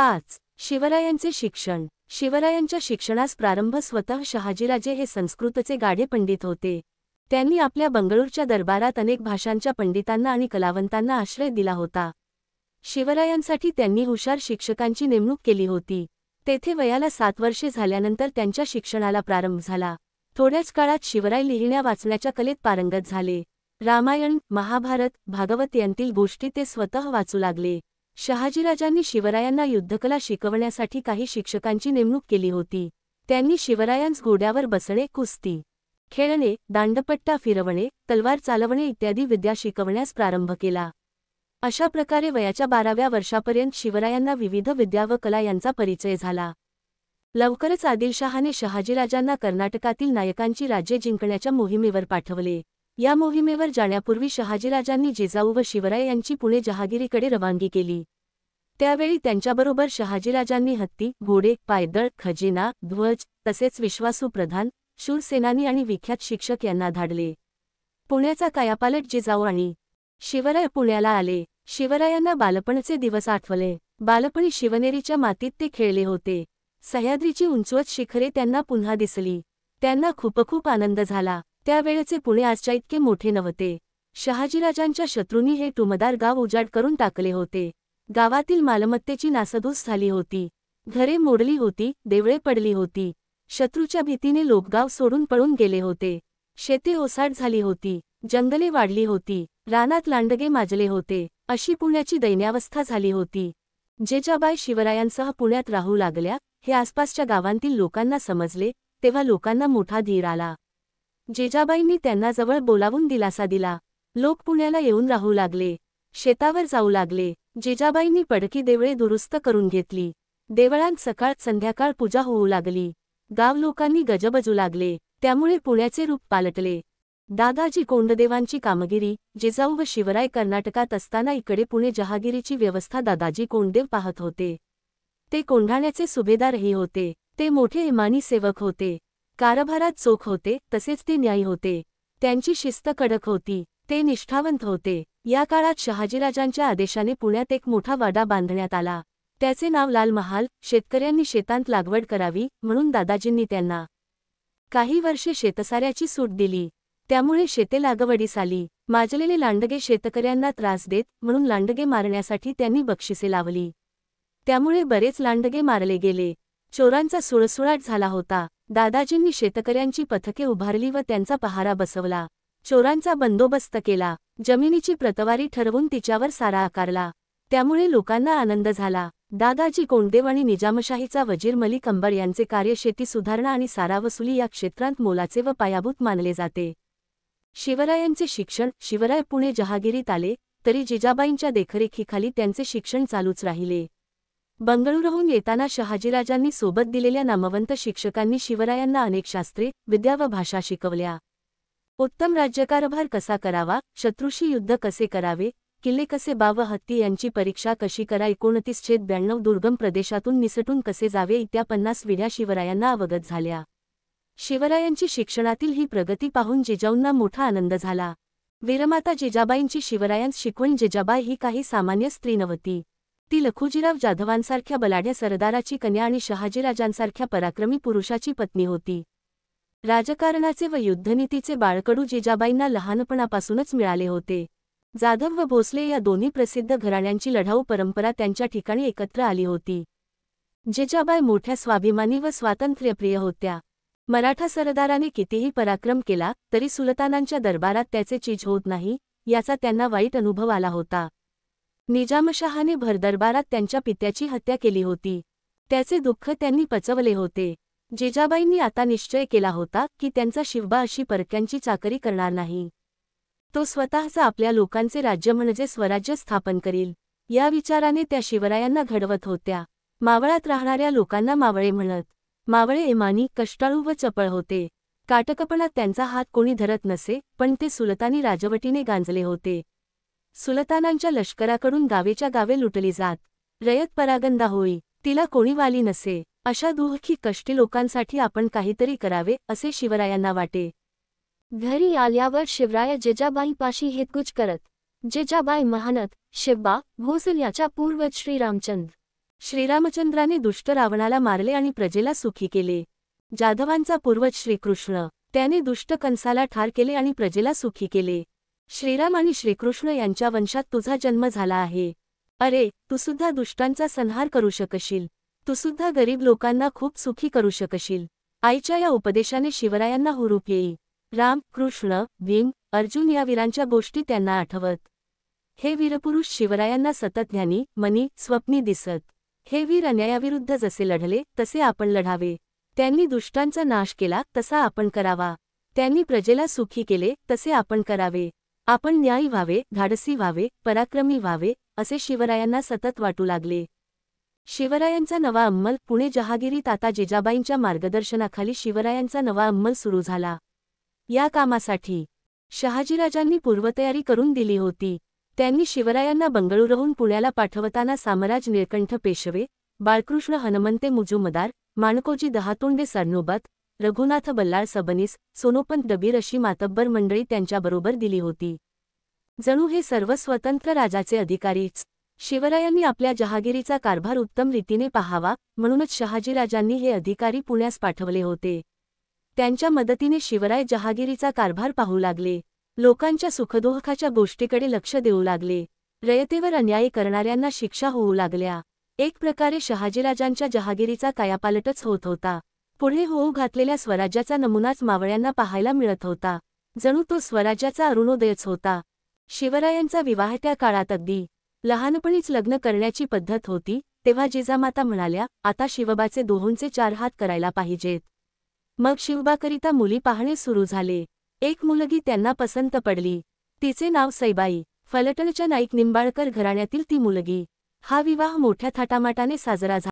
5. शिवरायांचे शिक्षण. शिवरायांच्या शिक्षणास प्रारंभ स्वतः शहाजीराजे हे संस्कृतचे गाढे पंडित होते. त्यांनी आपल्या बंगळूरच्या दरबारात अनेक भाषांच्या पंडितांना आणि कलावंतांना आश्रय दिला होता. शिवरायांसाठी त्यांनी हुशार शिक्षकांची नेमणूक केली होती. तेथे वयाला 7 वर्षे झाल्यानंतर त्यांच्या शिक्षणाला प्रारंभ झाला. थोड्याच काळात शिवराय लिहिण्या वाचण्याच्या कलेत पारंगत झाले. रामायण, महाभारत, भागवत यांतील गोष्टी ते स्वतः वाचू लागले. शहाजीराजांनी शिवरायांना युद्धकला शिकवण्यासाठी काही शिक्षकांची नेमणूक केली होती. त्यांनी शिवरायांस घोड्यावर बसणे, कुस्ती खेळणे, दांडपट्टा फिरवणे, तलवार चालवणे इत्यादी विद्या शिकवण्यास प्रारंभ केला. अशा प्रकारे वयाच्या 12व्या वर्षापर्यंत शिवरायांना विविध विद्या व कला यांचा परिचय झाला. लवकरच आदिलशहाने शहाजीराजांना कर्नाटकातील नायकांची राज्ये जिंकण्याच्या मोहिमेवर पाठवले. या मोहिमेवर जाण्यापूर्वी शहाजीराजांनी जिजाऊ व शिवराय यांची पुणे जहागिरीकडे रवानगी केली. त्यावेळी त्यांच्याबरोबर शहाजीराजांनी हत्ती, घोडे, पायदळ, खजिना, ध्वज तसेच विश्वासू प्रधान, शूरसेनानी आणि विख्यात शिक्षक यांना धाडले. पुण्याचा कायापालट. जिजाऊ आणि शिवराय पुण्याला आले. शिवरायांना बालपणचे दिवस आठवले. बालपणी शिवनेरीच्या मातीत ते खेळले होते. सह्याद्रीची उंचवत शिखरे त्यांना पुन्हा दिसली. त्यांना खूप आनंद झाला. त्यावेळचे पुणे आजच्या इतके मोठे नव्हते. शहाजीराजांच्या शत्रूंनी हे टुमदार गाव उजाड करून टाकले होते. गावातील मालमत्तेची नासधूस झाली होती. घरे मोडली होती, देवळे पडली होती. शत्रूच्या भीतीने लोक गाव सोडून पळून गेले होते. शेते ओसाड झाली होती. जंगले वाढली होती. रानात लांडगे माजले होते. अशी पुण्याची दैन्यावस्था झाली होती. जिजाबाई शिवरायांसह पुण्यात राहू लागल्या हे आसपासच्या गावांतील लोकांना समजले. तेव्हा लोकांना मोठा धीर आला. जिजाबाईंनी त्यांना जवळ बोलावून दिलासा दिला. लोक पुण्याला येऊन राहू लागले. शेतावर जाऊ लागले. जिजाबाईंनी पडकी देवळे दुरुस्त करून घेतली. देवळांत सकाळ संध्याकाळ पूजा होऊ लागली. गाव लोकांनी गजबजू लागले. त्यामुळे पुण्याचे रूप पालटले. दादाजी कोंडदेवांची कामगिरी. जिजाऊ व शिवराय कर्नाटकात असताना इकडे पुणे जहागिरीची व्यवस्था दादाजी कोंडदेव पाहत होते. ते कोंढाण्याचे सुभेदारही होते. ते मोठे इमानी सेवक होते. कारभारात चोख होते, तसेच ते न्यायी होते. त्यांची शिस्त कडक होती. ते निष्ठावंत होते. या काळात शहाजीराजांच्या आदेशाने पुण्यात एक मोठा वाडा बांधण्यात आला. त्याचे नाव लाल महाल. शेतकऱ्यांनी शेतांत लागवड करावी म्हणून दादाजींनी त्यांना काही वर्षे शेतसाऱ्याची सूट दिली. त्यामुळे शेते लागवडीस आली. माजलेले लांडगे शेतकऱ्यांना त्रास देत म्हणून लांडगे मारण्यासाठी त्यांनी बक्षिसे लावली. त्यामुळे बरेच लांडगे मारले गेले. चोरांचा सुळसुळाट झाला होता. दादाजींनी शेतकऱ्यांची पथके उभारली व त्यांचा पहारा बसवला. चोरांचा बंदोबस्त केला. जमिनीची प्रतवारी ठरवून तिच्यावर सारा आकारला. त्यामुळे लोकांना आनंद झाला. दादाजी कोंडदेव आणि निजामशाहीचा वजीर मलिक अंबर यांचे कार्य शेती सुधारणा आणि सारा वसुली या क्षेत्रांत मोलाचे व पायाभूत मानले जाते. शिवरायांचे शिक्षण. शिवराय पुणे जहागिरीत आले तरी जिजाबाईंच्या देखरेखीखाली त्यांचे शिक्षण चालूच राहिले. बंगळूरहून येताना शहाजीराजांनी सोबत दिलेल्या नामवंत शिक्षकांनी शिवरायांना अनेक शास्त्रे, विद्या व भाषा शिकवल्या. उत्तम राज्यकारभार कसा करावा, शत्रूशी युद्ध कसे करावे, किल्ले कसे बाव हत्ती यांची परीक्षा कशी करा, 2992 दुर्गम प्रदेशातून निसटून कसे जावे इत्या 50 विड्या शिवरायांना अवगत झाल्या. शिवरायांची शिक्षणातील ही प्रगती पाहून जिजाऊंना मोठा आनंद झाला. वीरमाता जिजाबाईंची शिवरायांस शिकवण. जिजाबाई ही काही सामान्य स्त्री नव्हती. ती लखुजीराव जाधवांसारख्या बलाढ्य सरदाराची कन्या आणि शहाजीराजांसारख्या पराक्रमी पुरुषाची पत्नी होती. राजकारणाचे व युद्धनीतीचे बाळकडू जिजाबाईंना लहानपणापासूनच मिळाले होते. जाधव व भोसले या दोन्ही प्रसिद्ध घराण्यांची लढाऊ परंपरा त्यांच्या ठिकाणी एकत्र आली होती. जिजाबाई मोठ्या स्वाभिमानी व स्वातंत्र्यप्रिय होत्या. मराठा सरदाराने कितीही पराक्रम केला तरी सुलतानांच्या दरबारात त्याचे चीज होत नाही याचा त्यांना वाईट अनुभव आला होता. निजामशहाने भरदरबारात त्यांच्या पित्याची हत्या केली होती. त्याचे दुःख त्यांनी पचवले होते. जिजाबाईंनी आता निश्चय केला होता की त्यांचा शिवबा अशी परक्यांची चाकरी करणार नाही. तो स्वतःचा आपल्या लोकांचे राज्य म्हणजे स्वराज्य स्थापन करील. या विचाराने त्या शिवरायांना घडवत होत्या. मावळात राहणाऱ्या लोकांना मावळे म्हणत. मावळे इमानी, कष्टाळू व चपळ होते. काटकपणात त्यांचा हात कोणी धरत नसे, पण ते सुलतानी राजवटीने गांजले होते. सुलतानांच्या लष्कराकडून गावेच्या गावे लुटली जात. रयत परागंदा होई, तिला कोणी वाली नसे. अशा दुःखी कष्टी लोकांसाठी आपण काहीतरी करावे असे शिवरायांना वाटे. घरी आल्यावर शिवराय जिजाबाईंपाशी हितगुज करत. जिजाबाई महानत, शिवबा, भोसले याच्या पूर्वज श्रीरामचंद्र श्रीरामचंद्राने दुष्ट रावणाला मारले आणि प्रजेला सुखी केले. जाधवांचा पूर्वज श्रीकृष्ण, त्याने दुष्ट कंसाला ठार केले आणि प्रजेला सुखी केले. श्रीराम आणि श्रीकृष्ण यांच्या वंशात तुझा जन्म झाला आहे. अरे, तू सुद्धा दुष्टांचा संहार करू शकशील. तू सुद्धा गरीब लोकांना खूप सुखी करू शकशील. आईच्या या उपदेशाने शिवरायांना हुरूप येई. राम, कृष्ण, भीम, अर्जुन या वीरांच्या गोष्टी त्यांना आठवत. हे वीरपुरुष शिवरायांना सतत ध्यानी, मनी, स्वप्नी दिसत. हे वीर अन्यायाविरुद्ध जसे लढले तसे आपण लढावे. त्यांनी दुष्टांचा नाश केला तसा आपण करावा. त्यांनी प्रजेला सुखी केले तसे आपण करावे. आपण न्यायी व्हावे, धाडसी व्हावे, पराक्रमी व्हावे, असे शिवरायांना सतत वाटू लागले. शिवरायांचा नवा अंमल पुणे जहागिरी ताता जिजाबाईंच्या मार्गदर्शनाखाली शिवरायांचा नवा अंमल सुरू झाला. या कामासाठी शहाजीराजांनी पूर्वतयारी करून दिली होती. त्यांनी शिवरायांना बंगळुरूहून पुण्याला पाठवताना सामराज निळकंठ पेशवे, बाळकृष्ण हनुमंते मुजुमदार, माणकोजी दहातोंडे सरनोबत, रघुनाथ बल्लाळ सबनीस, सोनोपंत दबीर अशी मातब्बर मंडळी त्यांच्याबरोबर दिली होती. जणू हे सर्व स्वतंत्र राजाचे अधिकारीच. शिवरायांनी आपल्या जहागिरीचा कारभार उत्तम रीतीने पाहावा म्हणूनच शहाजीराजांनी हे अधिकारी पुण्यास पाठवले होते. त्यांच्या मदतीने शिवराय जहागिरीचा कारभार पाहू लागले. लोकांच्या सुखदुःखाच्या गोष्टीकडे लक्ष देऊ लागले. रयतेवर अन्याय करणाऱ्यांना शिक्षा होऊ लागल्या. एक प्रकारे शहाजीराजांच्या जहागिरीचा कायापालटच होत होता. पुढे होऊ घातलेल्या स्वराज्याचा नमुनाच मावळ्यांना पाहायला मिळत होता. जणू तो स्वराज्याचा अरुणोदयच होता. शिवरायांचा विवाह त्या काळात अगदी लहानपणीच लग्न करण्याची पद्धत होती. तेव्हा जिजामाता म्हणाल्या, आता शिवबाचे दोहोंचे 4 हात करायला पाहिजेत. मग शिवबाकरिता मुली पाहणे सुरू झाले. एक मुलगी त्यांना पसंत पडली. तिचे नाव सईबाई. फलटणच्या नाईक निंबाळकर घराण्यातील ती मुलगी. हा विवाह मोठ्या थाटामाटाने साजरा झाला.